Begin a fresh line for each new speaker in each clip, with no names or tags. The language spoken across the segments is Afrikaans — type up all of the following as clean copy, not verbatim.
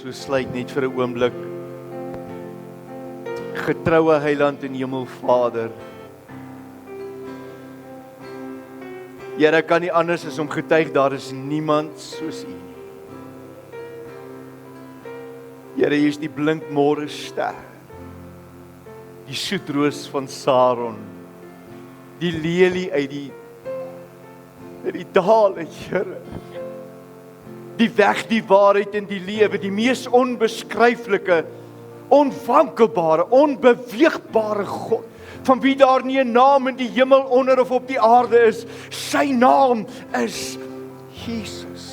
so sluit net vir 'n oomblik. Getroue Heiland en Hemelvader. Here, kan nie anders as om getuig, daar is niemand soos U nie. Here, U is die blink môre ster, die soetroos van Saron, die lelie uit die dale, Here. Die weg, die waarheid en die lewe, die mees onbeskryflike, onwankelbare, onbeweegbare God, van wie daar nie 'n naam in die hemel onder of op die aarde is. Sy naam is Jesus.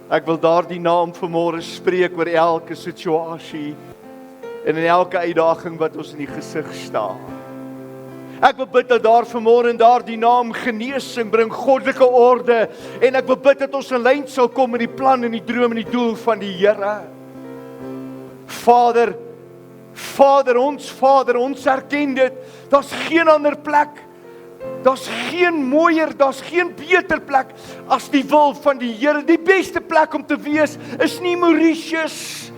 Ek wil daardie naam vanmôre spreek oor elke situasie en in elke uitdaging wat ons in die gesig staan. Ek wil bid dat daar vanmôre in daardie naam genesing bring, goddelike orde, en ek wil bid dat ons in lyn sal kom met die plan en die droom en die doel van die Here. Vader, ons erken dit. Daar's geen ander plek. Daar's geen mooier, daar's geen beter plek as die wil van die Here. Die beste plek om te wees is nie Mauritius.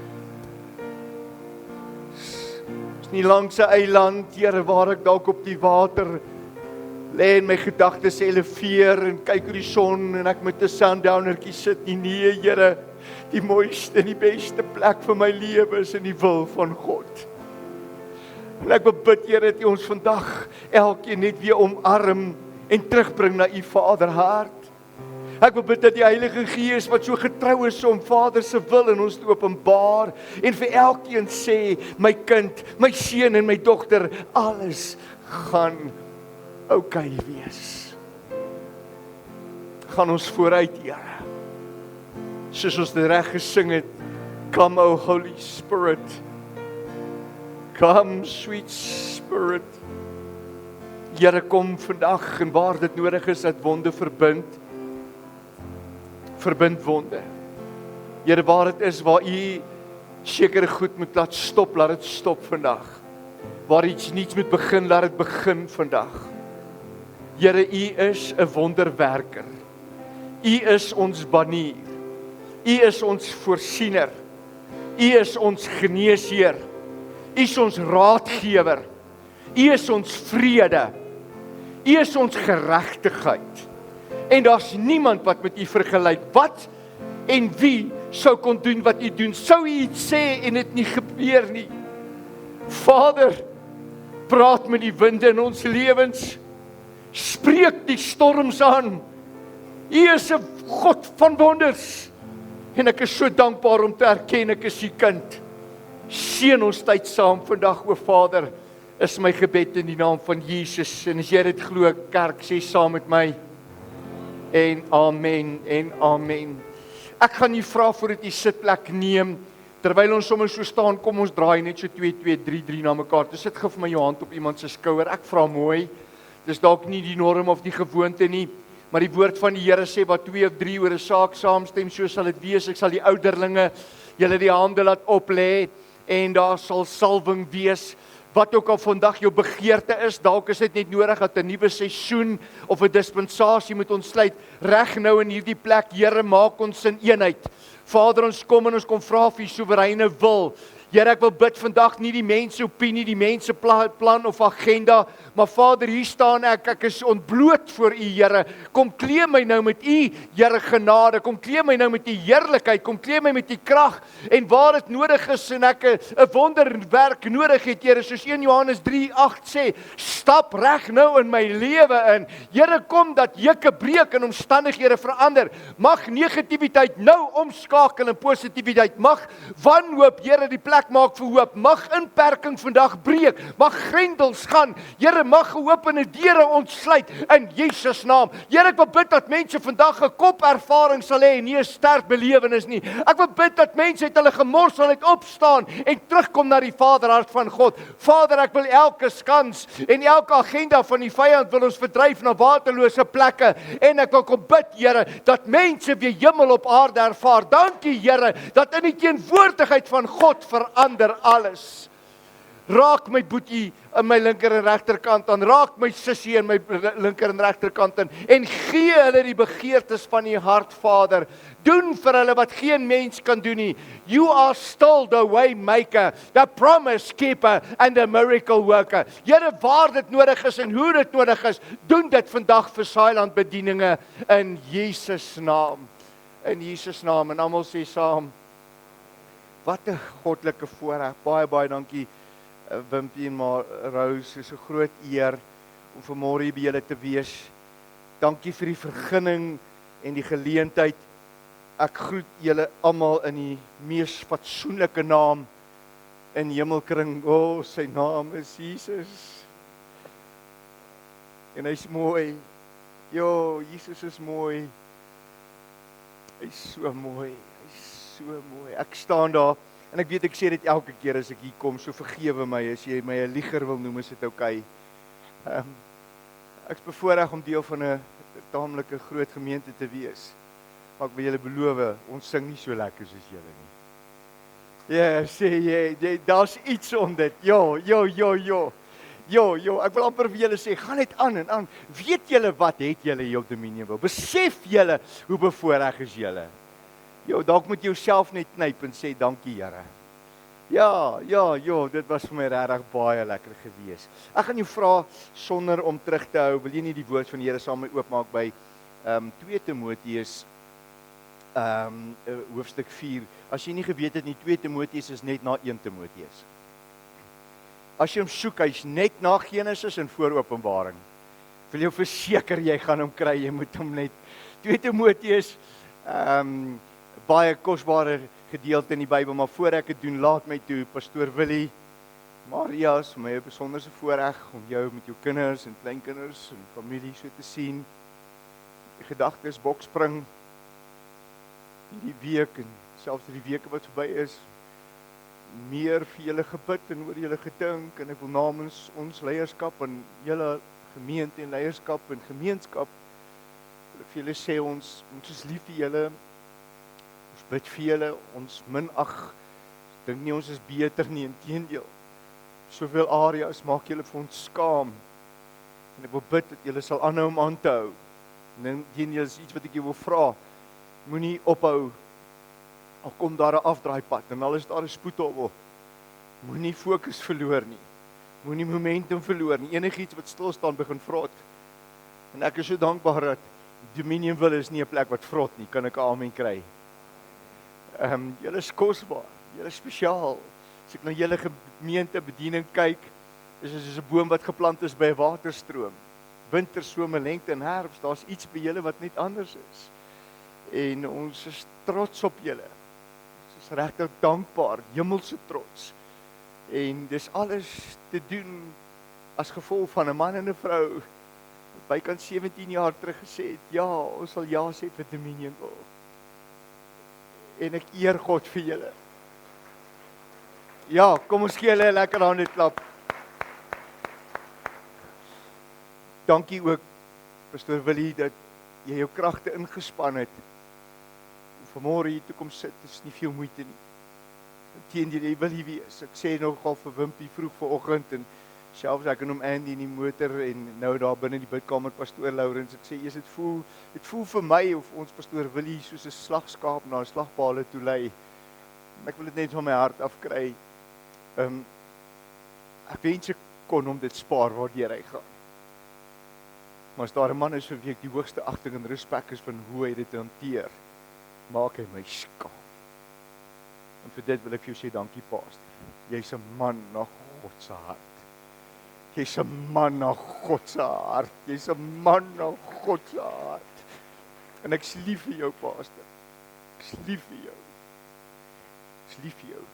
Is nie langs 'n eiland, Here, waar ek dalk op die water lê en my gedagtes eleveer en kyk hoe die son en ek met 'n sundownertjie sit nie. Nee, Here, die mooiste en die beste plek vir my lewe is in die wil van God. En ek wil bid, Here, dat U ons vandag elkeen net weer omarm en terugbring na U Vaderhart. Ek wil bid dat die Heilige Gees wat so getrou is om Vader se wil in ons te openbaar en vir elkeen sê, my kind, my seun en my dogter, alles gaan oukei wees. Gaan ons vooruit, Here. Soos ons dit reg gesing het, come O Holy Spirit. Come, sweet Spirit. Here, kom vandag en waar dit nodig is dat wonde verbind wonde. Here, waar dit is waar U sekere goed moet laat stop, laat dit stop vandag. Waar iets niets moet begin, laat dit begin vandag. Here, U is 'n wonderwerker. U is ons banier. U is ons voorsiener. U is ons geneesheer. U is ons raadgewer. U is ons vrede. U is ons geregtigheid. En daar's niemand wat met U vergelyk. Wat en wie sou kon doen wat U doen? Sou U iets sê en dit nie gebeur nie? Vader, praat met die winde in ons lewens. Spreek die storms aan. U is 'n God van wonders. En ek is so dankbaar om te erken ek is U kind. Seën ons tyd saam vandag, o Vader, is my gebed in die naam van Jesus. En as jy dit glo, kerk, sê saam met my. En amen, en amen. Ek gaan nie vra voordat jy sitplek neem, terwyl ons sommer so staan, kom ons draai net so 2, 2, 3, 3 na mekaar. Dus sit gou vir my jou hand op iemand se skouer. Ek vra mooi, dis dalk nie die norm of die gewoonte nie, maar die woord van die Here sê, wat 2 of 3 oor 'n saak saamstem, so sal dit wees. Ek sal die ouderlinge, julle die hande laat oplê, en daar sal salwing wees. Wat ook al vandag jou begeerte is, dalk is dit net nodig dat 'n nuwe seisoen of 'n dispensasie moet ontsluit, reg nou in hierdie plek. Here, maak ons in eenheid. Vader, ons kom en ons kom vra vir U soewereine wil. Here, ek wil bid vandag nie die mense opinie, die mense plan of agenda, maar Vader, hier staan ek is ontbloot voor U, Here. Kom klee my nou met U, Here, genade. Kom klee my nou met U heerlikheid. Kom klee my met U krag. En waar dit nodig is en ek 'n wonderwerk nodig het, Here, soos 1 Johannes 3:8 sê, stap reg nou in my lewe in. Here, kom dat juke breek en omstandighede verander. Mag negativiteit nou omskakel in positiwiteit. Mag wanhoop, Here, die plek maak vir hoop. Mag inperking vandag breek. Mag grendels gaan. Here, mag geopende deure ontsluit in Jesus naam. Here, ek wil bid dat mense vandag 'n kopervaring sal hê en nie 'n sterk belewenis nie. Ek wil bid dat mense uit hulle gemors sal opstaan en terugkom na die Vaderhart van God. Vader, ek wil elke skans en elke agenda van die vyand wil ons verdryf na waterlose plekke. En ek wil kom bid, Here, dat mense weer hemel op aarde ervaar. Dankie, Here, dat in die teenwoordigheid van God verander alles. Raak my boetie aan my linker en regterkant aan, raak my sussie aan my linker en regterkant aan en gee hulle die begeertes van die hart, Vader. Doen vir hulle wat geen mens kan doen nie. You are still the way maker, the promise keeper and the miracle worker. Here, waar dit nodig is en hoe dit nodig is, doen dit vandag vir Saailand bedieninge in Jesus naam. In Jesus naam, en almal sê saam, wat 'n goddelike voorreg. Baie dankie Wimpie en Rose, is 'n groot eer om vanmôre hier by julle te wees. Dankie vir die vergunning en die geleentheid. Ek groet julle almal in die mees fatsoenlike naam in hemelkring. O, sy naam is Jesus. En hy's mooi. Jo, Jesus is mooi. Hy's so mooi. Hy's so mooi. Ek staan daar en ek weet ek sê dit elke keer as ek hier kom, so vergewe my as jy my 'n lieger wil noem, is dit oukei. Ek's bevoorreg om deel van 'n taamlike groot gemeente te wees. Maar ek wil julle beloof, ons sing nie so lekker soos julle nie. Ja, sê jy, daar's iets om dit. Jo, ek wil amper vir julle sê, gaan net aan en aan. Weet julle wat het julle hier op Dominion? Besef julle hoe bevoorreg is julle? Jo, dalk moet jy jouself net knyp en sê dankie Here. Ja, dit was vir my regtig baie lekker gewees. Ek gaan jou vra sonder om terug te hou, wil jy nie die woord van die Here saam met my oopmaak by 2 Timoteus hoofstuk 4. As jy nie geweet het nie, 2 Timoteus is net na 1 Timoteus. As jy hom soek, hy's net na Genesis en voor Openbaring. Wil jou verseker jy gaan hom kry, jy moet hom net 2 Timoteus baie kosbare gedeelte in die Bybel, maar voor ek dit doen, laat my toe, Pastoor Willie, Marias, vir my 'n besonderse voorreg om jou met jou kinders en kleinkinders en familie so te sien. Die gedagtes bokspring hierdie week en selfs die weke wat verby is, meer vir julle gebid en oor julle gedink, en ek wil namens ons leierskap en julle gemeente en leierskap en gemeenskap vir julle sê, ons is lief vir julle, ons bid vir julle, ons minag, dink nie ons is beter nie, inteendeel, soveel areas maak julle vir ons skaam, en ek wil bid dat julle sal aanhou om aan te hou, en inteendeel is iets wat ek jou wil vra, moenie ophou, al kom daar 'n afdraaipad, en al is daar 'n spoedhobbel, moenie fokus verloor nie, moenie momentum verloor nie, enigiets wat stil staan begin vrot, en ek is so dankbaar dat Dominionville is nie 'n plek wat vrot nie, kan ek 'n amen kry. Julle is kosbaar, julle is spesiaal, as ek na julle gemeente bediening kyk, is dit soos 'n boom wat geplant is by 'n waterstroom, winter, somer, lente en herfs, daar's iets by julle wat net anders is, en ons is trots op julle, ons is regtig dankbaar, hemelse trots, en dis alles te doen as gevolg van 'n man en 'n vrou, wat bykans 17 jaar terug gesê het, ja, ons sal ja sê vir Dominionville, en ek eer God vir julle. Ja, kom ons gee hulle 'n lekker hande klap. Dankie ook, Pastoor Willie, dat jy jou kragte ingespan het, om vanmôre hier te kom sit, is nie veel moeite nie. Inteendeel, jy wil hier wees. Ek sê nogal vir Wimpie vroeg vanoggend, en selfs ek en hom Andy in die motor, en nou daar binne die bidkamer, Pastoor Lourens, ek sê, dit voel vir my, of ons Pastoor Willie soos 'n slagskaap na 'n slagpale toe lei, en ek wil dit net van my hart afkry. Ek wens ek kon hom dit spaar waardeur hy gaan. Maar as daar 'n man is vir wie ek die hoogste agting en respek is van hoe hy dit hanteer, maak hy my skaam. En vir dit wil ek vir jou sê, dankie Pastor. Jy's 'n man na God se hart. Jy's 'n man na God se hart. Jy's 'n man na God se hart. En ek's lief vir jou, Pastor. Ek's lief vir jou. Ek's lief vir jou.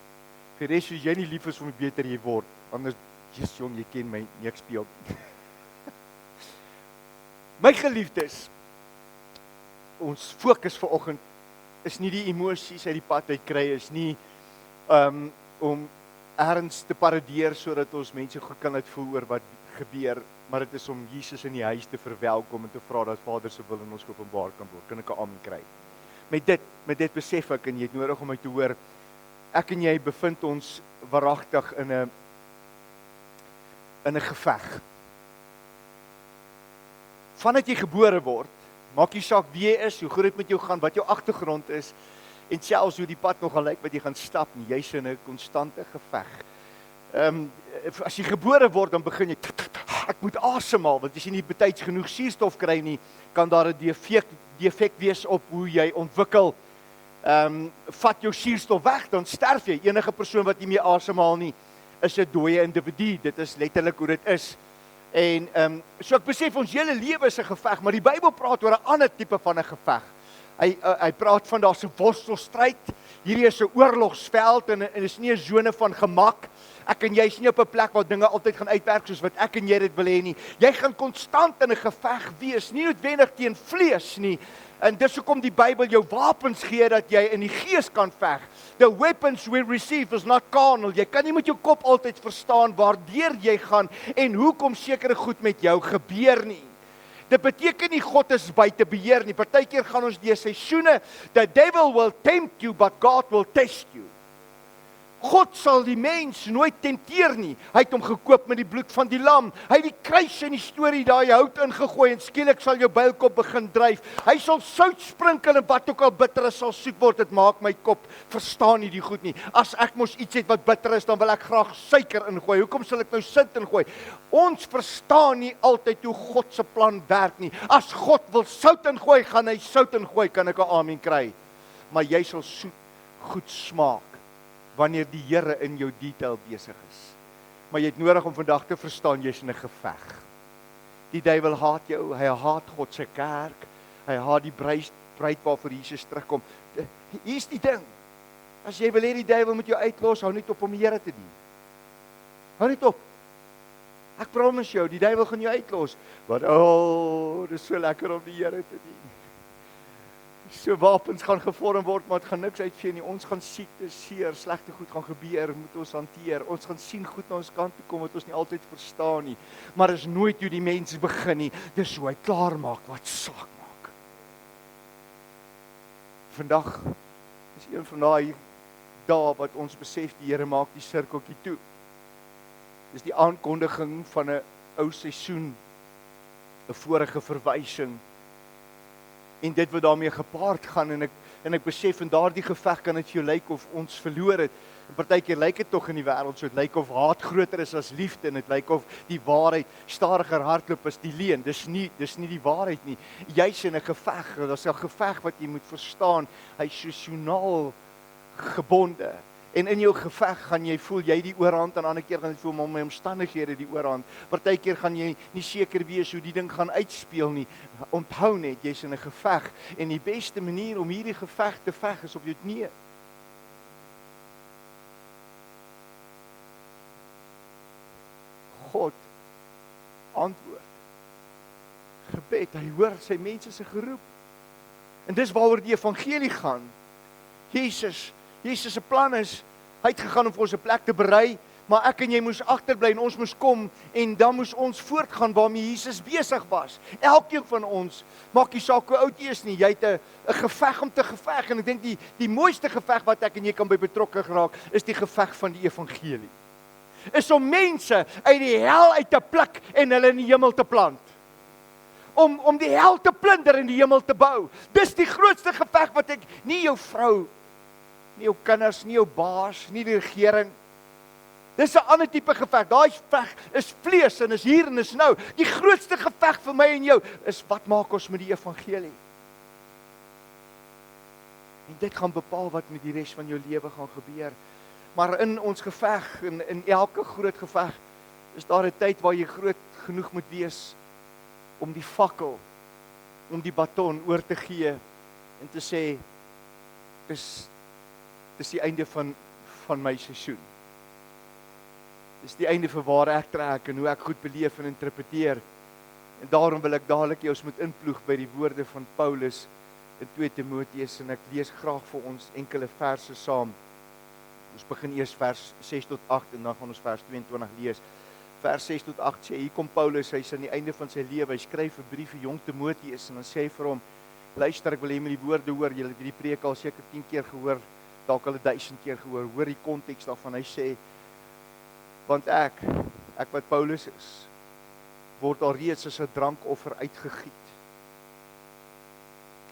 Vir res as jy nie lief is, om beter jy word. Anders, Jesus jong, jy ken my nie, ek speel. My geliefdes, ons fokus vanoggend is nie die emosies uit die pad uit kry, is nie om erns te paradeer sodat ons mense goed kan uitvoer oor wat gebeur, maar dit is om Jesus in die huis te verwelkom en te vra dat Vader se wil in ons openbaar kan word. Kan ek 'n amen kry? Met dit besef ek, en jy het nodig om my te hoor, ek en jy bevind ons waaragtig in 'n in 'n geveg. Vandat jy gebore word, maak nie saak wie jy is, hoe goed dit met jou gaan, wat jou agtergrond is, en selfs hoe die pad nog gaan lyk wat jy gaan stap nie, jy's in 'n konstante geveg. As jy gebore word, dan begin jy, ek moet asemhaal, want as jy nie betyds genoeg suurstof kry nie, kan daar 'n defek wees op hoe jy ontwikkel. Vat jou suurstof weg, dan sterf jy. Enige persoon wat nie meer asemhaal nie, is 'n dooie individu. Dit is letterlik hoe dit is. En so ek besef ons hele lewe is 'n geveg, maar die Bybel praat oor 'n ander tipe van 'n geveg. Hy praat van daar's 'n worstelstryd. Hierdie is 'n oorlogsveld en is nie 'n sone van gemak. Ek en jy is nie op 'n plek waar dinge altyd gaan uitwerk soos wat ek en jy dit wil hê nie. Jy gaan konstant in 'n geveg wees, nie noodwendig teen vlees nie. En dis hoekom die Bybel jou wapens gee dat jy in die gees kan veg. The weapons we receive is not carnal. Jy kan nie met jou kop altyd verstaan waardeur jy gaan en hoekom sekere goed met jou gebeur nie. Dit beteken nie God is buite beheer nie. Partykeer gaan ons deur seisoene. The devil will tempt you, but God will test you. God sal die mens nooit tenteer nie. Hy het hom gekoop met die bloed van die lam. Hy het die kruis in die storie daai hout ingegooi en skielik sal jou bylkop begin dryf. Hy sal sout sprinkel en wat ook al bitter is sal soet word. Dit maak my kop verstaan nie die goed nie. As ek mos iets het wat bitter is, dan wil ek graag suiker ingooi. Hoekom sal ek nou sout ingooi? Ons verstaan nie altyd hoe God se plan werk nie. As God wil sout ingooi, gaan hy sout ingooi, kan ek 'n amen kry. Maar jy sal soet goed smaak wanneer die Here in jou detail besig is. Maar jy het nodig om vandag te verstaan, jy's in 'n geveg. Die duiwel haat jou, hy haat God se kerk, hy haat die bruid waarvoor Jesus terugkom. Hier's die ding, as jy wil hê die duiwel moet jou uitlos, hou net op om die Here te dien. Hou net op. Ek promise jou, die duiwel gaan jou uitlos. Want, dis so lekker om die Here te dien. So wapens gaan gevorm word, maar dit gaan niks uitvee nie. Ons gaan siekte, seer, slegte goed gaan gebeur, moet ons hanteer. Ons gaan sien goed na ons kant toe kom wat ons nie altyd verstaan nie. Maar is nooit hoe die mens begin nie. Dis hoe hy klaar maak wat saak maak. Vandag is een van daai dae wat ons besef die Here maak die sirkeltjie toe. Dis die aankondiging van 'n ou seisoen, 'n vorige verwysing. En dit wat daarmee gepaard gaan en ek besef in daardie geveg kan dit vir jou lyk of ons verloor het. En partykeer lyk dit tog in die wêreld so, dit lyk of haat groter is as liefde en dit lyk of die waarheid stadiger hardloop as die leuen. Dis nie die waarheid nie. Jy's in 'n geveg, daar's 'n geveg wat jy moet verstaan. Hy's seisonaal gebonde. En in jou geveg gaan jy voel jy die oorhand en ander keer gaan jy voel maar my omstandighede die oorhand. Partykeer gaan jy nie seker wees hoe die ding gaan uitspeel nie. Onthou net, jy's in 'n geveg en die beste manier om hierdie geveg te veg is op jou knieë. God antwoord. Gebed, hy hoor sy mense se geroep. En dis waaroor die evangelie gaan. Jesus se plan is, hy het gegaan om vir ons 'n plek te berei, maar ek en jy moes agterbly en ons moes kom en dan moes ons voortgaan waarmee Jesus besig was. Elkeen van ons, maak nie saak hoe oud jy is nie, jy het 'n geveg om te geveg en ek dink die mooiste geveg wat ek en jy kan by betrokke geraak is die geveg van die evangelie. Is om mense uit die hel uit te pluk en hulle in die hemel te plant. Om die hel te plunder en die hemel te bou. Dis die grootste geveg wat ek, nie jou vrou, nie jou kinders, nie jou baas, nie die regering. Dis 'n ander tipe geveg. Daai geveg is vlees en is hier en is nou. Die grootste geveg vir my en jou is wat maak ons met die evangelie? En dit gaan bepaal wat met die res van jou lewe gaan gebeur. Maar in ons geveg, in elke groot geveg, is daar 'n tyd waar jy groot genoeg moet wees om die fakkel, om die baton oor te gee en te sê, dis die einde van my seisoen. Dis die einde vir waar ek trek en hoe ek goed beleef en interpreteer. En daarom wil ek dadelik jy ons moet inploeg by die woorde van Paulus in 2 Timoteus en ek lees graag vir ons enkele verse saam. Ons begin eers vers 6 tot 8 en dan gaan ons vers 22 lees. Vers 6 tot 8 sê, hier kom Paulus, hy is aan die einde van sy lewe, hy skryf 'n brief vir jong Timoteus en dan sê hy vir hom, luister, ek wil hê met die woorde hoor, julle het hierdie preek al seker 10 keer gehoor, dalk al 1000 keer gehoor, hoor die konteks daarvan, hy sê, want ek Ek wat Paulus is, word alreeds as 'n drankoffer uitgegiet.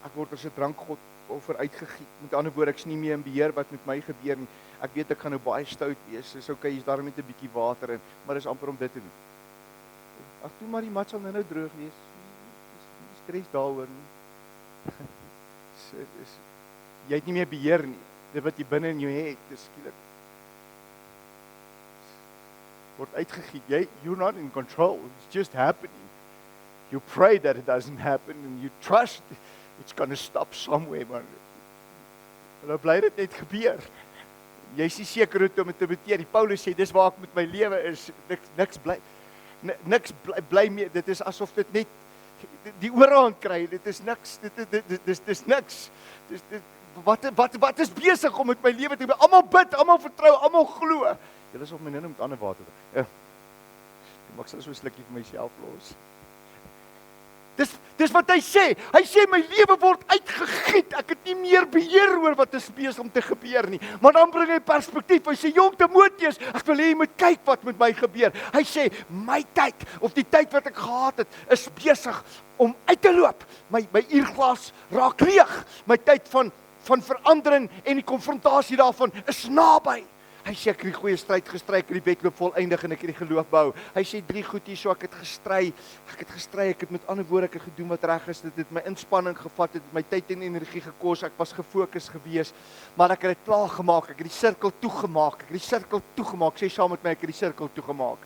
Ek word as 'n drankoffer uitgegiet. Met ander woorde, ek's nie meer in beheer wat met my gebeur nie. Ek weet ek gaan nou baie stout wees. Dis okay, hier's daarom net 'n bietjie water in, maar dis amper om dit te doen. Ag, toe maar die mat sal nou droog wees. Nie stres daaroor nie. Jy het nie meer beheer nie. Dit wat jy binne in jou het, dis skielik word uitgegiet. You're not in control. It's just happening. You pray that it doesn't happen and you trust it's going to stop somewhere, man. En dan bly dit net gebeur. Jy is nie seker hoe om dit te hanteer. Paulus sê dis waar ek met my lewe is. Niks bly meer. Dit is asof dit net die oorhand kry. Dit is niks. Dis niks. Wat is besig om met my lewe te doen? Almal bid, almal vertrou, almal glo. Julle is op my nou met ander water. Maar ek sal so 'n slukkie vir myself los. Dis wat hy sê. Hy sê my lewe word uitgegiet. Ek het nie meer beheer oor wat is besig om te gebeur nie. Maar dan bring hy perspektief. Hy sê jong Timoteus, ek wil hê jy moet kyk wat met my gebeur. Hy sê my tyd of die tyd wat ek gehad het is besig om uit te loop. My uurglas raak leeg. My tyd van verandering en die konfrontasie daarvan is naby. Hy sê ek het die goeie stryd gestry, ek het die wedloop volëindig en ek het die geloof behou. Hy sê 3 goed hier, so ek het gestry. Ek het met ander woorde ek het gedoen wat reg is. Dit het my inspanning gevat, dit het my tyd en energie gekos. Ek was gefokus gewees, maar ek het dit klaar gemaak. Ek het die sirkel toegemaak. Sê saam met my, ek het die sirkel toegemaak.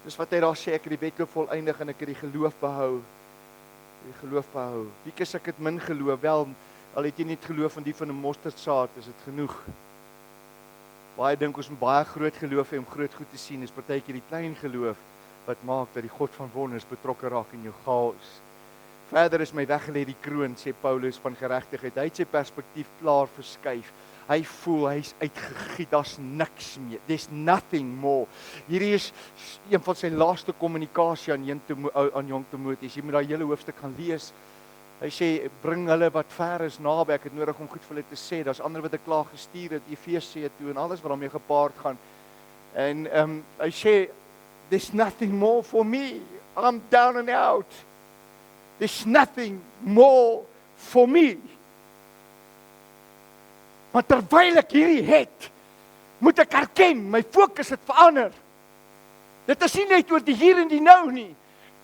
Dis wat hy daar sê, ek het die wedloop volëindig en ek het die geloof behou. Wie kies ek het min geloof? Wel, al het jy nie geloof van die van 'n mosterdsaad, is dit genoeg. Baie dink ons moet baie groot geloof hê om groot goed te sien. Is partykeer die klein geloof wat maak dat die God van wonders betrokke raak in jou chaos. Verder is my weggelê die kroon, sê Paulus, van geregtigheid. Hy het sy perspektief klaar verskuif. Hy voel hy's uitgegiet, daar's niks meer. There's nothing more. Hierdie is een van sy laaste kommunikasie aan jong Timoteus. Jy moet daai hele hoofstuk gaan lees. Hy sê, bring hulle wat ver is naby, ek het nodig om goed vir hulle te sê, daar's ander wat ek klaar gestuur het, Efesië toe, en alles wat daarmee gepaard gaan. En hy sê, there's nothing more for me, I'm down and out. There's nothing more for me. Maar terwyl ek hierdie het, moet ek erken, my fokus het verander. Dit is nie net oor die hier en die nou nie.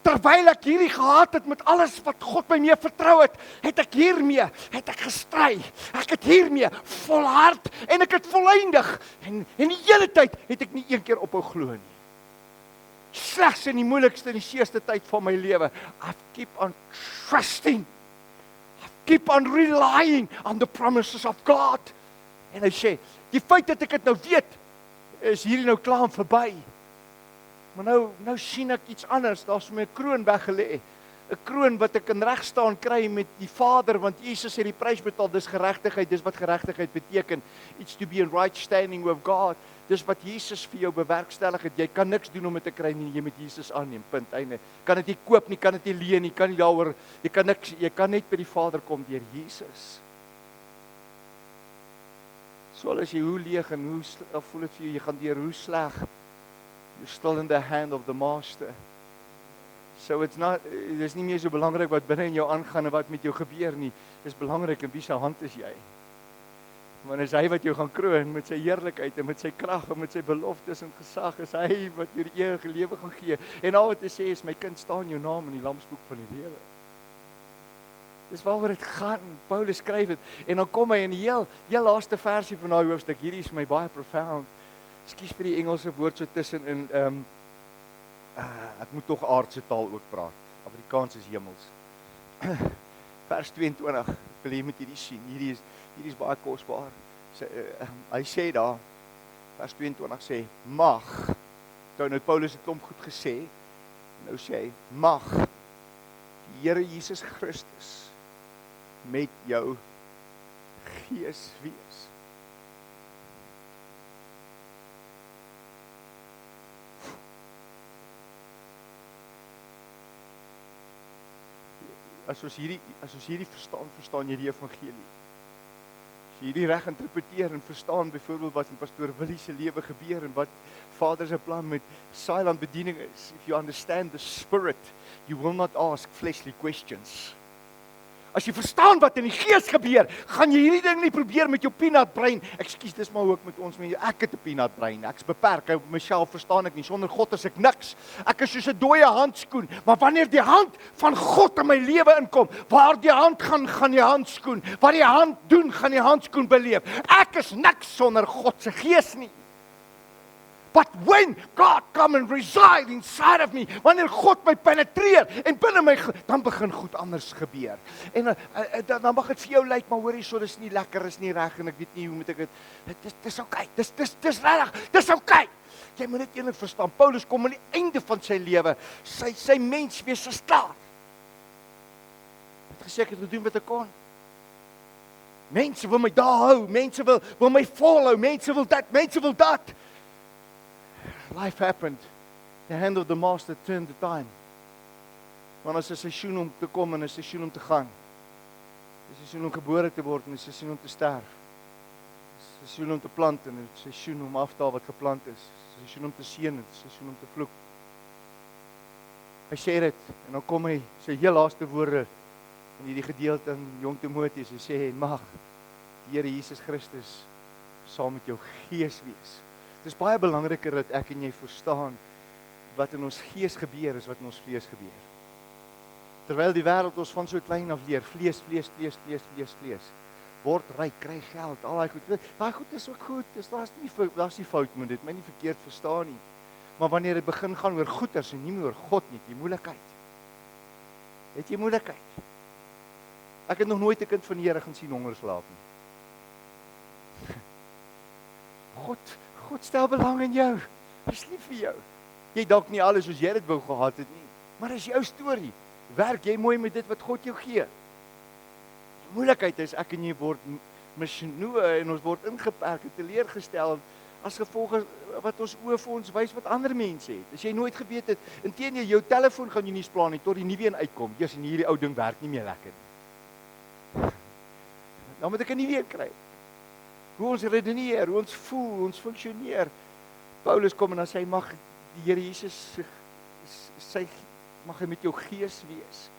Terwyl ek hierdie gehad het met alles wat God my mee vertrou het, het ek gestry. Ek het hiermee volhard en ek het volëindig. En die hele tyd het ek nie een keer ophou glo nie. Slegs in die moeilikste en die seerste tyd van my lewe, I keep on trusting. I keep on relying on the promises of God. En hy sê, die feit dat ek dit nou weet, is hierdie nou klaar en verby. Maar nou sien ek iets anders, daar's my kroon weggelê. 'n Kroon wat ek in reg staan kry met die Vader, want Jesus het die prys betaal, dis geregtigheid, dis wat geregtigheid beteken. It's to be in right standing with God. Dis wat Jesus vir jou bewerkstellig het. Jy kan niks doen om dit te kry nie, jy moet Jesus aanneem. Punt, einde. Kan dit nie koop nie, kan dit nie leen nie, kan nie daaroor, jy kan net by die Vader kom deur Jesus. So as jy hoe leeg en hoe voel dit vir jou, jy gaan deur hoe sleg. You're still in the hand of the master. So dis nie meer so belangrik wat binne in jou aangaan en wat met jou gebeur nie. Dis belangrik in wie se hand is jy. Want is hy wat jou gaan kroon met sy heerlikheid en met sy krag en met sy beloftes en gesag. Is hy wat jou die ewige lewe gaan gee. En al wat hy sê is, my kind, staan jou naam in die lamsboek van die lewe. Dis waaroor dit gaan. Paulus skryf dit. En dan kom hy in die heel laaste versie van daai hoofstuk. Hierdie is vir my baie profound. Ekskuus vir die Engelse woord so tussenin. Ek moet tog aardse taal ook praat. Afrikaans is hemels. Vers 22. Wil jy met hierdie sien? Hierdie is baie kosbaar. Hy sê daar, vers 22 sê, mag. Nou het Paulus het klomp goed gesê. Nou sê hy, mag die Here Jesus Christus met jou gees wees. As ons hierdie verstaan jy die evangelie. As jy hierdie reg interpreteer en verstaan byvoorbeeld wat in pastoor Willie se lewe gebeur en wat Vader se plan met silent bediening is, if you understand the spirit, you will not ask fleshly questions. As jy verstaan wat in die gees gebeur, gaan jy hierdie ding nie probeer met jou peanut brein. Ekskuus, dis maar ook met ons mense. Ek het 'n peanut brein. Ek's beperk. Ek myself verstaan ek nie. Sonder God is ek niks. Ek is soos 'n dooie handskoen. Maar wanneer die hand van God in my lewe inkom, waar die hand gaan, gaan die handskoen. Wat die hand doen, gaan die handskoen beleef. Ek is niks sonder God se gees nie. But when God come and reside inside of me, wanneer God my penetreer en binne my, dan begin goed anders gebeur. En dan mag dit vir jou lyk, maar hoorie, so dis nie lekker, is nie reg en ek weet nie hoe moet ek dit. Dis okay. Dis regtig. Dis okay. Jy moet dit eerlik verstaan. Paulus kom aan die einde van sy lewe, sy menswees is klaar. Het gesê ek het gedoen wat ek kon. Mense wil my daar hou, mense wil my volhou, mense wil dat. Life happened. The hand of the master turned the time. Want as 'n seisoen om te kom en 'n seisoen om te gaan. 'n Seisoen om gebore te word en 'n seisoen om te sterf. 'n Seisoen om te plant en 'n seisoen om af te haal wat geplant is. 'n Seisoen om te seën en 'n seisoen om te vloek. Hy sê dit en dan kom hy sy heel laaste woorde in hierdie gedeelte in Jong Timoteus. Hy sê en mag die Here Jesus Christus saam met jou gees wees. Dit is baie belangriker dat ek en jy verstaan wat in ons gees gebeur is wat in ons vlees gebeur. Terwyl die wêreld ons van so klein af leer, vlees. Word ryk, kry geld, al daai goed. Daai goed is ook goed. Daar's nie fout met dit, my nie verkeerd verstaan nie. Maar wanneer dit begin gaan oor goeders en nie meer oor God nie, die moeilikheid. Het jy moeilikheid? Ek het nog nooit 'n kind van die Here gaan sien honger slaap nie. God stel belang in jou. Hy's lief vir jou. Jy dalk nie alles soos jy dit wou gehad het nie, maar dis jou storie. Werk jy mooi met dit wat God jou gee. Die moeilikheid is ek en jy word missionoe en ons word ingeperk en teleurgestel as gevolg wat ons oë vir ons wys wat ander mense het. As jy nooit geweet het, inteendeel jou telefoon gaan jy nie splaan nie tot die nuwe een uitkom. Jy's en hierdie ou ding werk nie meer lekker nie. Nou moet ek 'n nuwe een kry. Hoe ons redeneer, hoe ons voel, ons funksioneer. Paulus kom en dan sê hy mag die Here Jesus mag hy met jou gees wees.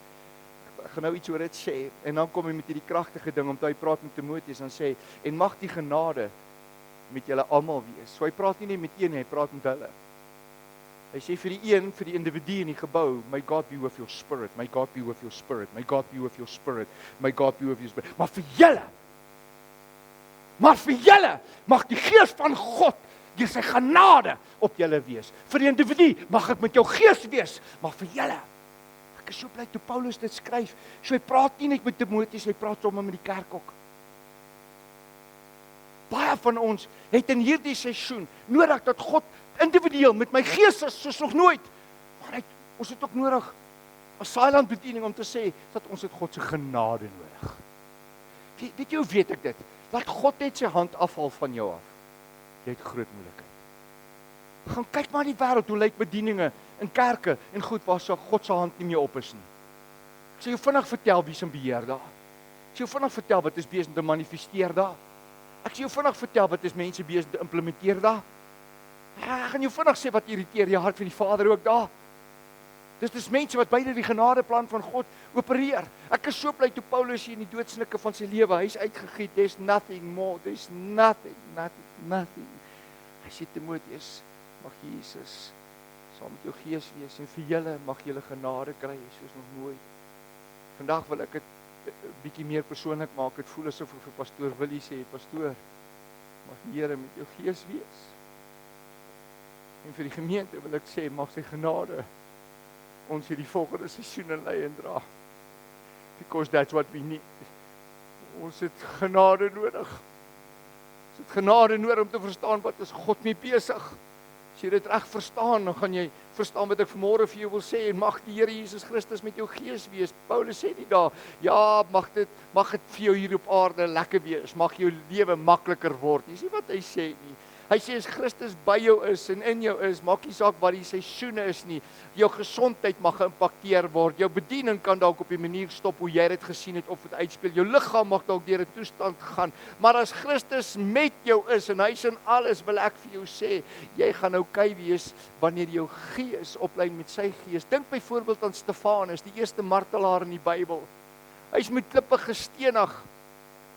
Ek gaan nou iets oor dit sê en dan kom hy met hierdie kragtige ding om toe hy praat met Timoteus en sê en mag die genade met julle almal wees. So hy praat nie net met een nie, hy praat met hulle. Hy sê vir die een, vir die individu in die gebou, may God be with your spirit, may God be with your spirit, may God be with your spirit, may God be with your spirit. Maar vir julle mag die gees van God deur sy genade op julle wees. Vir die individu mag ek met jou gees wees, maar vir julle. Ek is so bly toe Paulus dit skryf. So hy praat nie net met Timoteus, hy praat sommer met die kerk ook. Baie van ons het in hierdie seisoen nodig dat God individueel met my gees is soos nog nooit. Maar ons het ook nodig 'n silent bediening om te sê dat ons het God se genade nodig. Weet jy hoe weet ek dit? Laat God net sy hand afhaal van jou af. Jy het groot moeilikheid. Gaan kyk maar in die wêreld hoe lyk bedieninge in kerke en goed waar so God se hand nie meer op is nie. Ek sê jou vinnig vertel wie se beheer daar. Ek sê jou vinnig vertel wat is besig om te manifesteer daar. Ek sê jou vinnig vertel wat is mense besig om te implementeer daar. Ek gaan jou vinnig sê wat irriteer die hart van die Vader ook daar. Dis mense wat beide die genadeplan van God opereer. Ek is so bly toe Paulus hier in die doodsnike van sy lewe, hy's uitgegiet, there's nothing more, there's nothing. Hy sê Timoteus, mag Jesus saam met jou gees wees en vir julle mag julle genade kry soos nog nooit. Vandag wil ek dit 'n bietjie meer persoonlik maak. Dit voel asof ek vir pastoor Willie sê, pastoor, mag die Here met jou gees wees. En vir die gemeente wil ek sê, mag sy genade ons hierdie volgende seisoen lei en dra. Because that's what we need. Ons het genade nodig. Ons het genade nodig om te verstaan wat is God mee besig. As jy dit reg verstaan, dan gaan jy verstaan wat ek vanmôre vir jou wil sê en mag die Here Jesus Christus met jou gees wees. Paulus sê nie daar, ja, mag dit vir jou hier op aarde lekker wees. Mag jou lewe makliker word. Dis nie wat hy sê nie. Hy sê as Christus by jou is en in jou is, maak nie saak wat die seisoene is nie. Jou gesondheid mag geïmpakteer word. Jou bediening kan dalk op die manier stop hoe jy dit gesien het of dit uitspeel. Jou liggaam mag dalk deur 'n toestand gaan. Maar as Christus met jou is en hy's in alles, wil ek vir jou sê, jy gaan okay wees wanneer jou gees oplyn met sy gees. Dink byvoorbeeld aan Stefanus, die eerste martelaar in die Bybel. Hy's met klippe gestenig.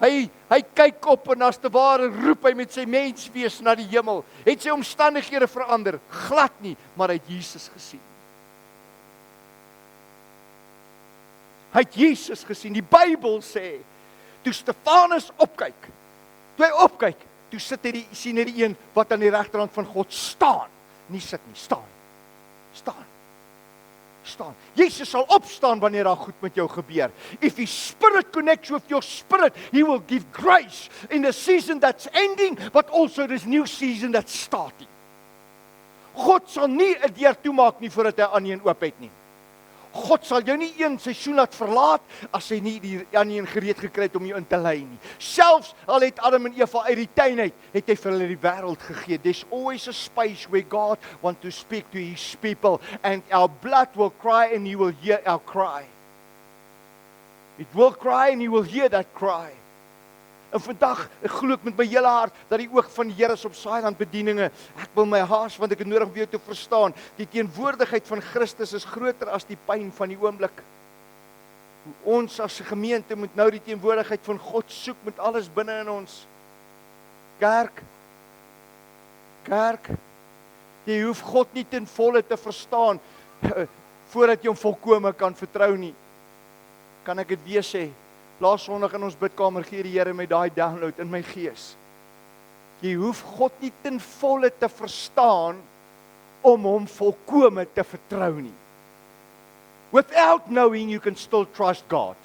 Hy kyk op en as te ware roep hy met sy menswees na die hemel. Het sy omstandighede verander? Glad nie, maar hy het Jesus gesien. Hy het Jesus gesien. Die Bybel sê, toe Stefanus opkyk, toe sien hy die een wat aan die regterhand van God staan. Nie sit nie, staan. Jesus sal opstaan wanneer daar goed met jou gebeur. If His Spirit connects with your spirit, He will give grace in the season that's ending, but also this new season that's starting. God sal nie 'n deur toemaak nie voordat hy aan een oop het nie. God sal jou nie een seisoen laat verlaat as hy nie die aan een gereed gekry het om jou in te lei nie. Selfs al het Adam en Eva uit die tuin uit, het hy vir hulle die wêreld gegee. There's always a space where God wants to speak to His people, and our blood will cry and He will hear our cry. It will cry and He will hear that cry. En vandag, ek glo ek met my hele hart, dat die oog van die Here is op Saailand bedieninge. Ek wil my haas, want ek het nodig om jou te verstaan. Die teenwoordigheid van Christus is groter as die pyn van die oomblik. Ons as 'n gemeente moet nou die teenwoordigheid van God soek met alles binne in ons. Kerk, jy hoef God nie ten volle te verstaan, voordat jy hom volkome kan vertrou nie. Kan ek dit weer sê? Laas Sondag in ons bidkamer gee die Here my daai download in my gees. Jy hoef God nie ten volle te verstaan om hom volkome te vertrou nie. Without knowing, you can still trust God.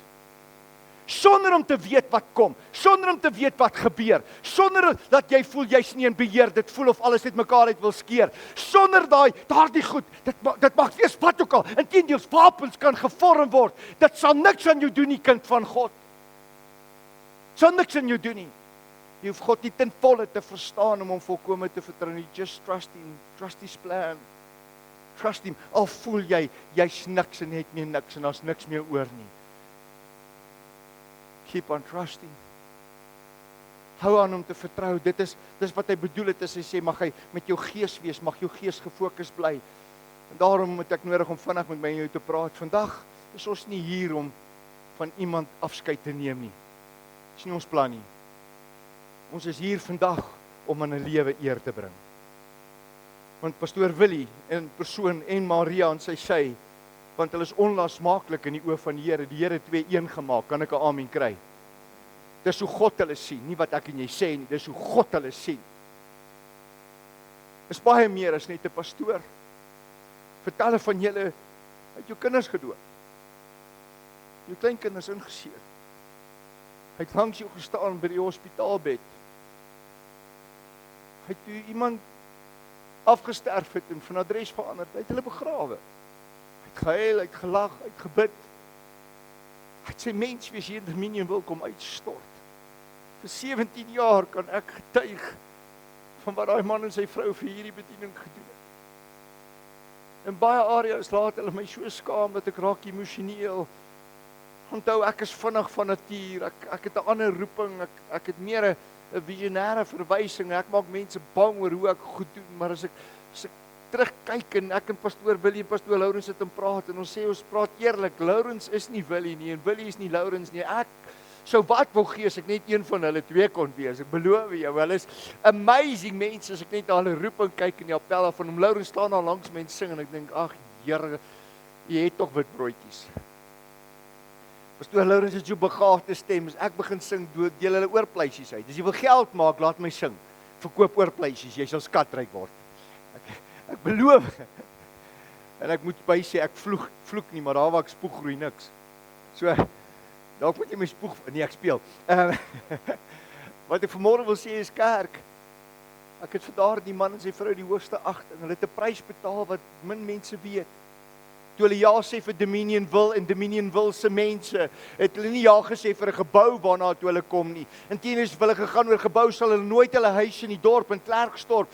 Sonder om te weet wat kom, sonder om te weet wat gebeur, sonder dat jy voel jy's nie in beheer, dit voel of alles uitmekaar uit wil skeer, sonder daardie goed, dit mag wees wat ook al, inteendeel wapens kan gevorm word, dit sal niks aan jou doen nie, kind van God. Sal niks aan jou doen nie. Jy hoef God nie ten volle te verstaan om hom volkome te vertrou nie. Just trust Him, trust His plan. Trust Him, al voel jy's niks en het meer niks en daar's niks meer oor nie. Keep on trusting. Hou aan om te vertrou. Dis wat hy bedoel het as hy sê, mag hy met jou gees wees, mag jou gees gefokus bly. En daarom het ek nodig om vinnig met my en jou te praat. Vandag is ons nie hier om van iemand afskeid te neem nie. Dis nie ons plan nie. Ons is hier vandag om aan 'n lewe eer te bring. Want pastoor Willie in persoon en Maria en sy, want hulle is onlasmaaklik in die oë van die Here. Die Here 2 een gemaak. Kan ek 'n amen kry? Dis hoe God hulle sien, nie wat ek en jy sê nie, dis hoe God hulle sien. Is baie meer as net 'n pastoor. Vertel van julle het jou kinders gedoop. Jou kleinkinders ingeseer. Hy het langs jou gestaan by die hospitaalbed. Hy het toe iemand afgesterf het en van adres verander, hy het hulle begrawe. Hy het gehuil, hy het gelag, hy het gebid. Hy het sy menswees hier in Dominion wil kom uitstort. Vir 17 jaar kan ek getuig van wat daai man en sy vrou vir hierdie bediening gedoen het. In baie areas laat hulle my so skaam dat ek raak emosioneel. Onthou, ek is vinnig van natuur, ek het 'n ander roeping, ek het meer 'n visionêre verwysing, ek maak mense bang oor hoe ek goed doen, maar as ek terugkyk en ek en pastoor Willie en pastoor Lourens sit en praat, en ons sê ons praat eerlik, Lourens is nie Willie nie, en Willie is nie Lourens nie, ek sou wat wil gee as ek net een van hulle twee kon wees, ek beloof jou, hulle is amazing mense, as ek net na hulle roeping kyk en die appel van hom, Lourens staan daar langs mense sing, en ek dink, ag Here, jy het tog wit broodjies. Pastoor Lourens het so begaafde stem, as ek begin sing, deel hulle oorpleisies uit. As jy wil geld maak, laat my sing. Verkoop oorpleisies, jy sal skatryk word. Ek beloof. En ek moet by sê, ek vloek nie, maar daar waar ek spoeg groei niks. So, dalk moet jy my spoeg, nee, ek speel. Wat ek vanmôre wil sê is kerk. Ek het vandaar die man en sy vrou die hoogste agt, en hulle het 'n prys betaal wat min mense weet. toe hulle ja sê vir Dominionville en Dominionville se mense, het hulle nie ja gesê vir 'n gebou waarna toe hulle kom nie. Inteendeel het hulle gegaan oor gebou sal hulle nooit hulle huis in die dorp in Klerksdorp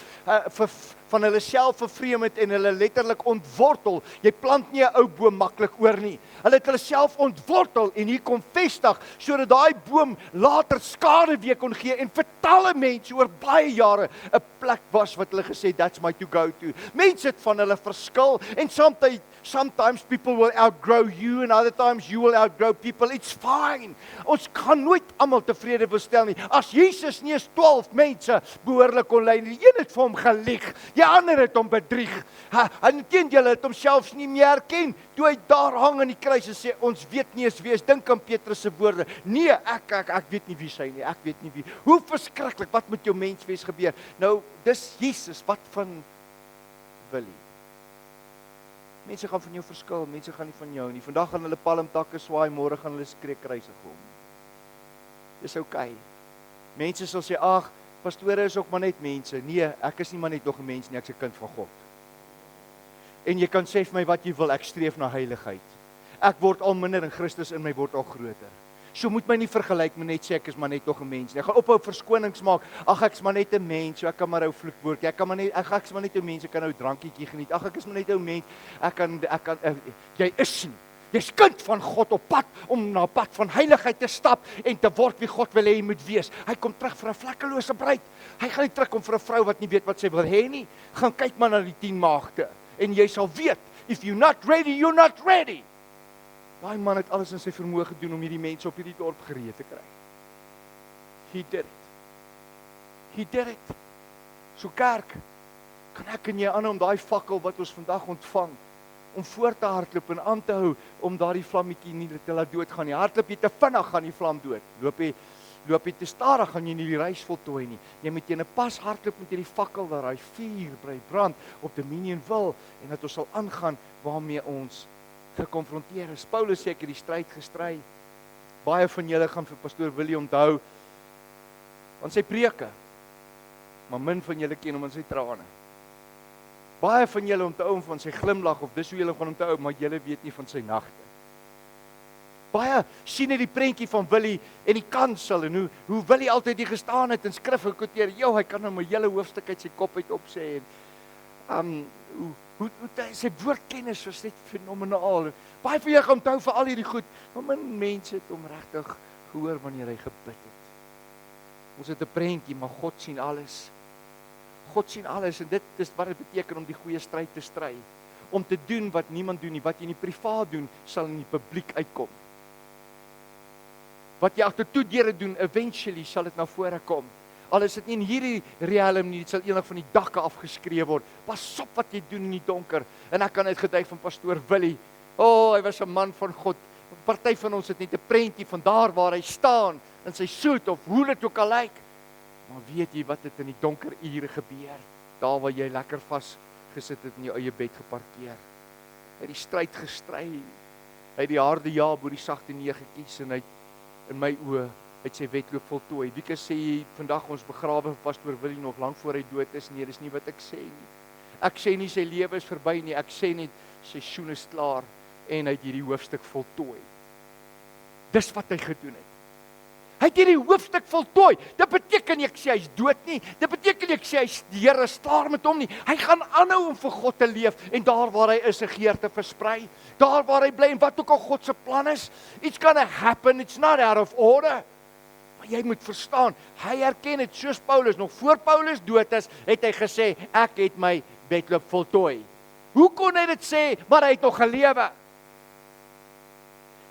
van hulle self vervreem het en hulle letterlik ontwortel. Jy plant nie 'n ou boom maklik oor nie. Hulle het hulle self ontwortel en hier kom vestig sodat daai boom later skade weer kon gee en vir talle mense oor baie jare 'n plek was wat hulle gesê that's my to go to. Mense het van hulle verskil en sometimes people will outgrow you and other times you will outgrow people. It's fine. Ons kan nooit almal tevrede stel nie. As Jesus nie eens 12 mense behoorlik kon lei nie, die een het vir hom gelieg, die ander het hom bedrieg. En teendeel het homself nie meer herken toe hy daar hang aan die kruis en sê ons weet nie eens wie is. Dink aan Petrus se woorde. Nee, ek weet nie wie sy nie. Ek weet nie wie. Hoe verskriklik, wat met jou menswees gebeur? Nou, dis Jesus, wat van Willie? Mense gaan van jou verskil, mense gaan nie van jou nie. Vandag gaan hulle palmtakke swaai, môre gaan hulle skree kruisig hom. Dis okay. Mense sal sê, ag, pastore is ook maar net mense. Nee, ek is nie maar net nog 'n mens nie, ek's 'n kind van God. En jy kan sê vir my wat jy wil, ek streef na heiligheid. Ek word al minder en Christus in my word al groter. So moet my nie vergelyk met net sê ek is maar net nog 'n mens nie. Ek gaan ophou verskonings maak. Ag, ek's maar net 'n mens, so ek kan maar ou vloekwoord. Ek kan maar net ek's maar net 'n mens, ek kan nou drankietjie geniet. Ag, ek is maar net 'n mens. Jy is nie. Jy's kind van God op pad om na 'n pad van heiligheid te stap en te word wie God wil hê jy moet wees. Hy kom terug vir 'n vlekkelose bruid. Hy gaan nie terugkom vir 'n vrou wat nie weet wat sy wil hê nie. Gaan kyk maar na die 10 maagde en jy sal weet, if you're not ready, you're not ready. Daai man het alles in sy vermoë gedoen om hierdie mense op hierdie dorp gereed te kry. He did it. He did it. So kerk, kan ek en jy aanhou om daai fakkel wat ons vandag ontvang, om voor te hardloop en aan te hou, om daardie vlammetjie nie te laat doodgaan nie. Hardloop jy te vinnig, gaan die vlam dood. Loop jy te stadig, gaan jy nie die reis voltooi nie. Jy moet in 'n pas hardloop met hierdie fakkel waar hy vuur brand op Dominionville en dat ons sal aangaan waarmee ons gekonfronteer is. Paulus sê ek het die stryd gestry. Baie van julle gaan vir pastoor Willie onthou aan sy preke, maar min van julle ken hom aan sy trane. Baie van julle onthou hom van sy glimlag of dis hoe julle gaan onthou, maar julle weet nie van sy nagte. Baie sien net die prentjie van Willie en die kansel en hoe Willie altyd hier gestaan het en skrif gekwoteer. Hy kan nou 'n hele hoofstuk uit sy kop uit opsê en hoe sy woordkennis was net fenomenaal. Baie van julle gaan onthou vir al hierdie goed, maar min mense het hom regtig gehoor wanneer hy gebid het. Ons het 'n prentjie, maar God sien alles. God sien alles en dit is wat dit beteken om die goeie stryd te stry. Om te doen wat niemand doen nie, wat jy in die privaat doen, sal in die publiek uitkom. Wat jy agter toe deure doen, eventually sal dit na vore kom. Al is dit nie in hierdie realm nie, dit sal eendag van die dakke afgeskree word. Pas op wat jy doen in die donker. En ek kan uitgetuig van pastoor Willie. Hy was 'n man van God. Party van ons het net 'n prentjie van daar waar hy staan in sy soet of hoe dit ook al lyk. Maar weet jy wat het in die donker ure gebeur? Daar waar jy lekker vasgesit het in jou eie bed geparkeer. Hy het die stryd gestry. Hy het die harde ja bo die sagte nee gekies en hy in my oë het sy wedloop voltooi. Wie kan sê vandag ons begrawe vir pastoor Willie nog lank voor hy dood is? Nee, dis nie wat ek sê nie. Ek sê nie sy lewe is verby nie. Ek sê net sy seisoen is klaar en hy het hierdie hoofstuk voltooi. Dis wat hy gedoen het. Hy het hierdie hoofstuk voltooi. Dit beteken nie ek sê hy's dood nie. Dit beteken nie ek sê die Here is klaar met hom nie. Hy gaan aanhou om vir God te leef en daar waar hy is 'n geur te versprei. Daar waar hy bly en wat ook al God se plan is, it's gonna happen. It's not out of order. Maar jy moet verstaan, hy erken dit soos Paulus nog voor Paulus dood is, het hy gesê ek het my wedloop voltooi. Hoe kon hy dit sê, maar hy het nog gelewe?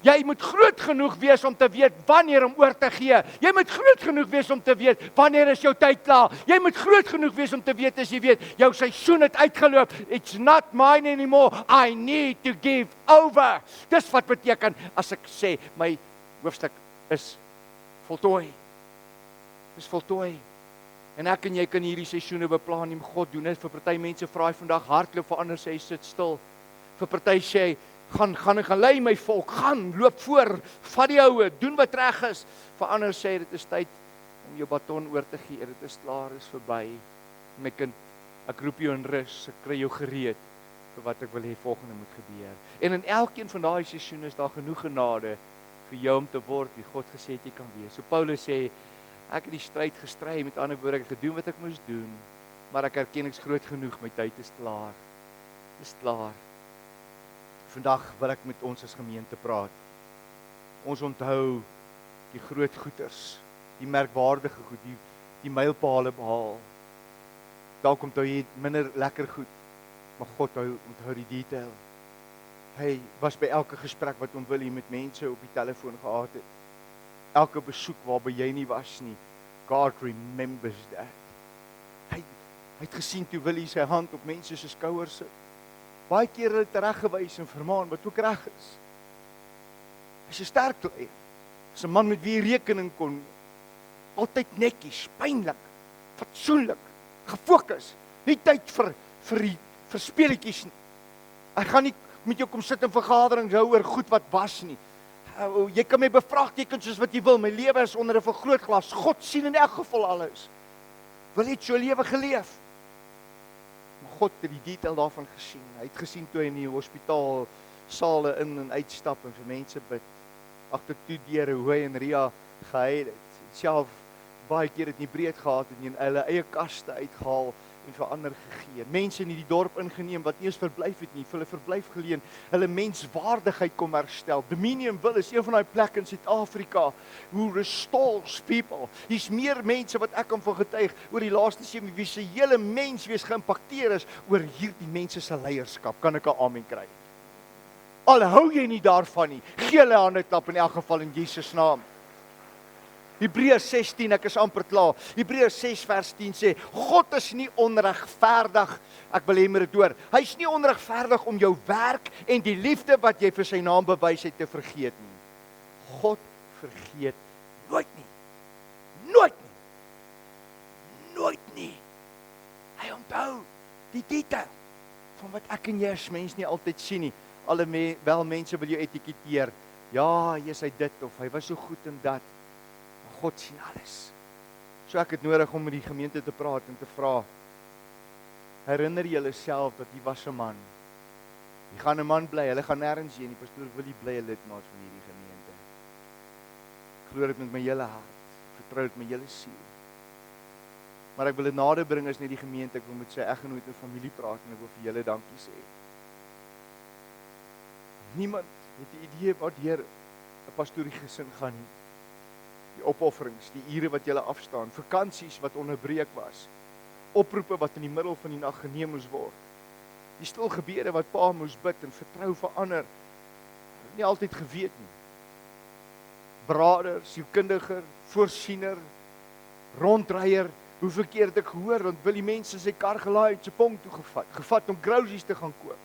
Jy moet groot genoeg wees om te weet wanneer om oor te gee. Jy moet groot genoeg wees om te weet wanneer is jou tyd klaar. Jy moet groot genoeg wees om te weet as jy weet jou seisoen het uitgeloop. It's not mine anymore. I need to give over. Dis wat beteken as ek sê my hoofstuk is voltooi. Dis voltooi. En ek en jy kan hierdie seisoene beplan nie. God doen dit vir party mense vra hy vandag hardloop, vir ander sê hy sit stil. Vir party sê hy gaan lei my volk, gaan loop voor, vat die houe, doen wat reg is. Vir ander sê dit is tyd om jou baton oor te gee. Dit is klaar, is verby. My kind, ek roep jou in rus, ek kry jou gereed vir wat ek wil hê volgende moet gebeur. En in elkeen van daai seisoene is daar genoeg genade vir jou om te word wie God gesê het jy kan wees. So Paulus sê, ek het die stryd gestry, met ander woorde, ek het gedoen wat ek moes doen, maar ek erken ek's groot genoeg, my tyd is klaar. Dis klaar. Vandag wil ek met ons as gemeente praat. Ons onthou die groot goeders, die merkwaardige goed, die mylpale behaal. Dalk onthou jy minder lekker goed, maar God onthou die detail. Hy was by elke gesprek wat hom Willie met mense op die telefoon gehad het. Elke besoek waarby jy nie was nie. God remembers that. Hy het gesien toe Willie sy hand op mense se skouers sit. Baie keer hulle tereggewys en vermaan wat ook reg is. Hy's 'n sterk leier. Hy's 'n man met wie jy rekening kon. Altyd netjies, pynlik, fatsoenlik, gefokus. Nie tyd vir speletjies nie. Hy gaan nie met jou kom sit in vergaderings hou oor goed wat was nie. Jy kan my bevraagteken soos wat jy wil. My lewe is onder 'n vergrootglas. God sien in elk geval alles. Wil jy so 'n lewe geleef? Maar God het die detail daarvan gesien. Hy het gesien toe hy in die hospitaal sale in en uitstap en vir mense bid. Agter toe deure hoe hy en Ria gehuil het. Self baie keer het nie breed gehad en in hulle eie kaste uitgehaal en vir ander gegee. Mense in die dorp ingeneem wat nie eens verblyf het nie, vir hulle verblyf geleen, hulle menswaardigheid kom herstel. Dominion-Ville is een van daai plekke in Suid-Afrika who restores people. Hier's meer mense wat ek kan van getuig oor die laaste 7 wie se hele menswees geïmpakteer is oor hierdie mense se leierskap. Kan ek 'n amen kry? Al hou jy nie daarvan nie, gee hulle 'n hande klap in elk geval in Jesus naam. Hebreërs 16, ek is amper klaar. Hebreërs 6 vers 10 sê, God is nie onregverdig, ek wil hê moet dit hoor, hy is nie onregverdig om jou werk en die liefde wat jy vir sy naam bewys het te vergeet nie. God vergeet nooit nie. Nooit nie. Nooit nie. Hy onthou die detail van wat ek en jy as mens nie altyd sien nie. Wel mense wil jou etiketeer. Ja, jy sê dit of hy was so goed in dat. God sien alles. So ek het nodig om met die gemeente te praat en te vra, herinner julle self dat jy was 'n man. Jy gaan 'n man bly, hulle gaan nêrens heen nie, pastoor wil jy bly 'n lidmaat van hierdie gemeente. Ek glo dit met my hele hart, vertrou dit met my hele siel. Maar ek wil dit nader bring as net die gemeente, ek wil met sy eggenoot en familie praat en ek wil vir julle dankie sê. Niemand het die idee wat deur 'n pastorie gesin gaan nie. Die opofferings, die ure wat julle afstaan, vakansies wat onderbreek was, oproepe wat in die middel van die nag geneem moes word, die stil gebede wat pa moes bid en vertrou vir ander, nie altyd geweet nie. Brader, sielkundiger, voorsiener, rondreier, hoeveel keer het ek gehoor, want wil die mense sy kar gelaai het, sy pom toe gevat om groceries te gaan koop.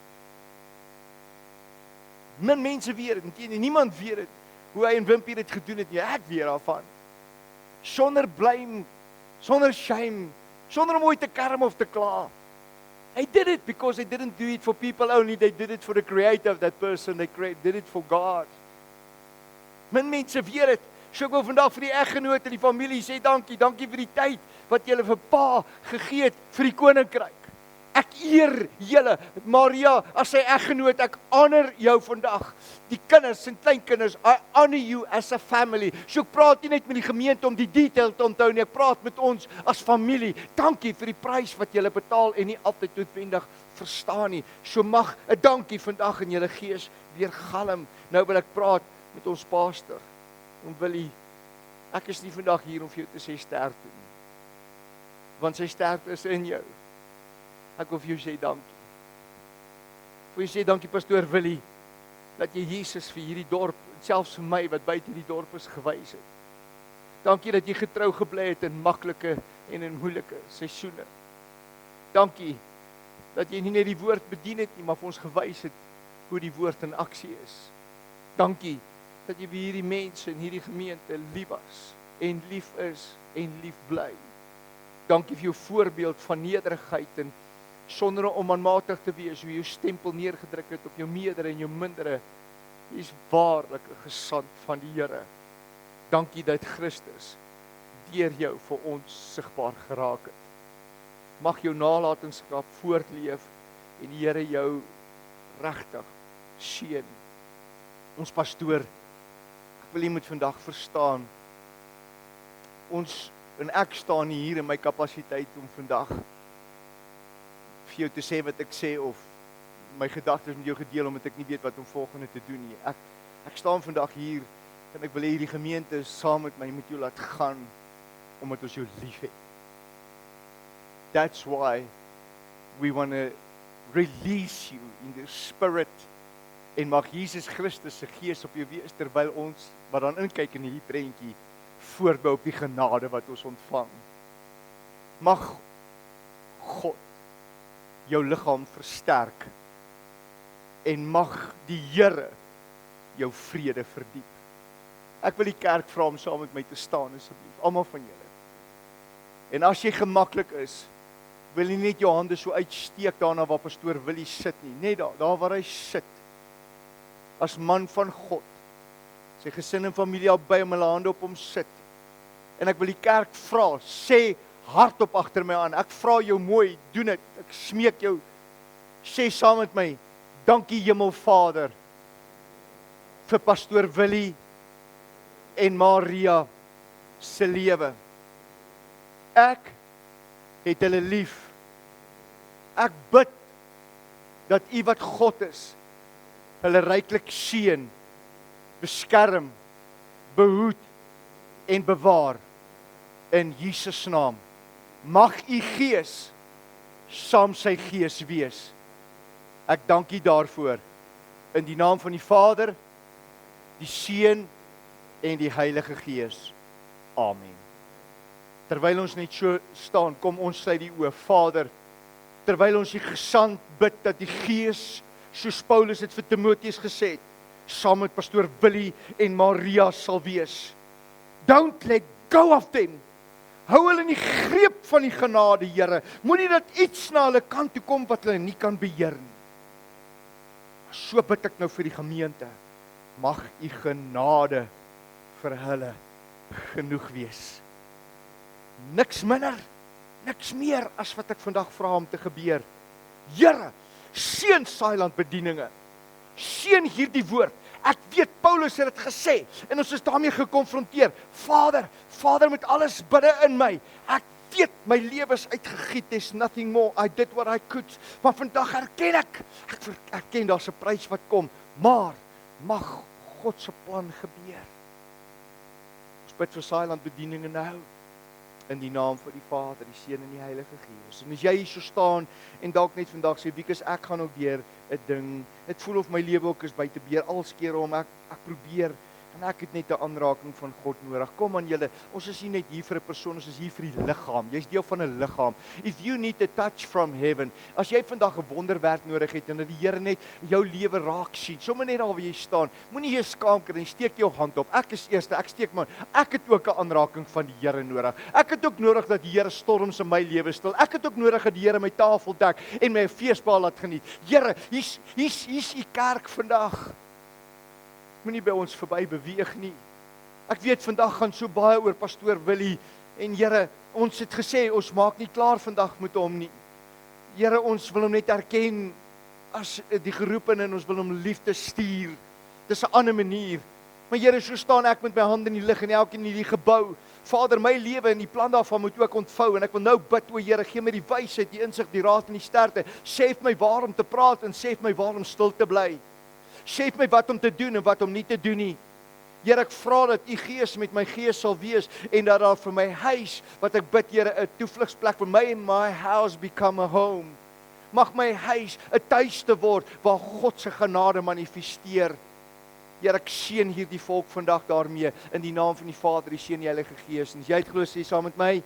Min mense weet dit, niemand weet dit, hoe hy en Wimpie dit gedoen het, nie, ek weet daarvan. Sonder blame, sonder shame, sonder om ooit te kerm of te kla. He did it because they didn't do it for people only, they did it for the creator of that person, they did it for God. Min mense weet dit, so ek wil vandag vir die eggenoot en die familie sê dankie vir die tyd wat julle vir pa gegee het vir die koninkryk. Ek eer julle, Maria, as sy eggenoot, ek honor jou vandag. Die kinders en kleinkinders, I honor you as a family. So ek praat nie net met die gemeente om die detail te onthou nie, ek praat met ons as familie. Dankie vir die prys wat julle betaal en nie altyd noodwendig verstaan nie. So mag 'n dankie vandag in julle gees weer galm. Nou wil ek praat met ons pastor. Om Willie, ek is nie vandag hier om vir jou te sê sterkte nie. Want sy sterkte is in jou. Ek wil vir jou sê dankie. Vir jou sê dankie pastoor Willie, dat jy Jesus vir hierdie dorp, selfs vir my wat buite hierdie dorp is gewys het. Dankie dat jy getrou gebly het in maklike en in moeilike seisoene. Dankie dat jy nie net die woord bedien het nie, maar vir ons gewys het hoe die woord in aksie is. Dankie dat jy vir hierdie mense en hierdie gemeente lief was en lief is en lief bly. Dankie vir jou voorbeeld van nederigheid en sonder om aanmatig te wees, hoe jy jou stempel neergedruk het op jou meerdere en jou mindere. Jy is waarlik 'n gesant van die Here. Dankie dat Christus deur jou vir ons sigbaar geraak het. Mag jou nalatenskap voortleef en die Here jou regtig seën. Ons pastoor, ek wil jy moet vandag verstaan, en ek staan nie hier in my kapasiteit om vandag vir jou te sê wat ek sê, of my gedagtes met jou gedeel, omdat ek nie weet wat om volgende te doen nie. Ek staan vandag hier, en ek wil hê die gemeente saam met my moet jou laat gaan, omdat ons jou lief het. That's why we want to release you in the spirit, en mag Jesus Christus se gees op jou wees, terwyl ons, wat dan inkyk in hierdie prentjie, voortbou op die genade wat ons ontvang. Mag God jou liggaam versterk, en mag die Here jou vrede verdiep. Ek wil die kerk vra om saam met my te staan, asseblief, almal van julle. En as jy gemaklik is, wil jy net jou hande so uitsteek daarna waar pastoor Willie sit nie, net daar waar hy sit, as man van God, sy gesin en familie albei om hulle hande op hom sit, en ek wil die kerk vra, sê hardop agter my aan, ek vra jou mooi, doen dit, ek smeek jou, sê saam met my, dankie Hemelvader, vir pastoor Willie, en Maria, se lewe. Ek het hulle lief. Ek bid, dat U wat God is, hulle ryklik seën, beskerm, behoed, en bewaar, in Jesus naam. Mag U Gees, saam sy Gees wees. Ek dank U daarvoor, in die naam van die Vader, die Seun, en die Heilige Gees. Amen. Terwyl ons net so staan, kom ons sluit die oë. Vader, terwyl ons die gesand bid, dat die Gees, soos Paulus het vir Timoteus gesê het, saam met pastoor Willie en Maria sal wees. Don't let go of them. Hou hulle in die greep van die genade, Here. Moenie dat iets na hulle kant toe kom wat hulle nie kan beheer nie. So bid ek nou vir die gemeente. Mag U genade vir hulle genoeg wees. Niks minder, niks meer as wat ek vandag vra om te gebeur. Here, seën Saailand bedieninge. Seën hierdie woord. Ek weet Paulus het dit gesê en ons is daarmee gekonfronteer. Vader met alles binne in my. Ek weet my lewe is uitgegiet. There's nothing more. I did what I could. Maar vandag erken ek erken daar's 'n prys wat kom, maar mag God se plan gebeur. Ons bid vir Saailand bedieninge nou. In die naam van die Vader, die Seun en die Heilige Gees. En as jy hier so staan en dalk net vandag sê, Wikus, ek gaan ook deur 'n ding. Dit voel of my lewe ook is buite beheer. Alskeer om ek probeer en ek het net 'n aanraking van God nodig. Kom aan julle, ons is nie net hier vir 'n persoon, ons is hier vir die liggaam. Jy's deel van 'n liggaam. If you need a touch from heaven, as jy vandag 'n wonderwerk nodig het en dat die Here net jou lewe raak sien, sommer net daar waar jy staan, moenie jy skaam kry en steek jou hand op. Ek is eerste, ek steek my. Ek het ook 'n aanraking van die Here nodig. Ek het ook nodig dat die Here storms in my lewe stil. Ek het ook nodig dat die Here my tafel dek en my feesmaal laat geniet. Here, hier's U kerk vandag. Moenie by ons verby beweeg nie. Ek weet vandag gaan so baie oor pastoor Willie en Here, ons het gesê ons maak nie klaar vandag met hom nie. Here, ons wil hom net erken as die geroepene en ons wil hom liefde stuur. Dis 'n ander manier. Maar Here, so staan ek met my hande in die lug en elkeen in hierdie gebou. Vader, my lewe en die plan daarvan moet ook ontvou en ek wil nou bid, o Here, gee my die wysheid, die insig, die raad en die sterkte. Sê vir my waar om te praat en sê vir my waar om stil te bly. Sê vir my wat om te doen en wat om nie te doen nie. Here, ek vra dat U Gees met my gees sal wees en dat daar vir my huis, wat ek bid, Here, 'n toevlugsplek vir my en my house become a home. Mag my huis 'n tuiste word waar God se genade manifesteer. Here, ek seën hierdie volk vandag daarmee in die naam van die Vader, die Seun en die Heilige Gees. En as jy dit glo, sê saam met my.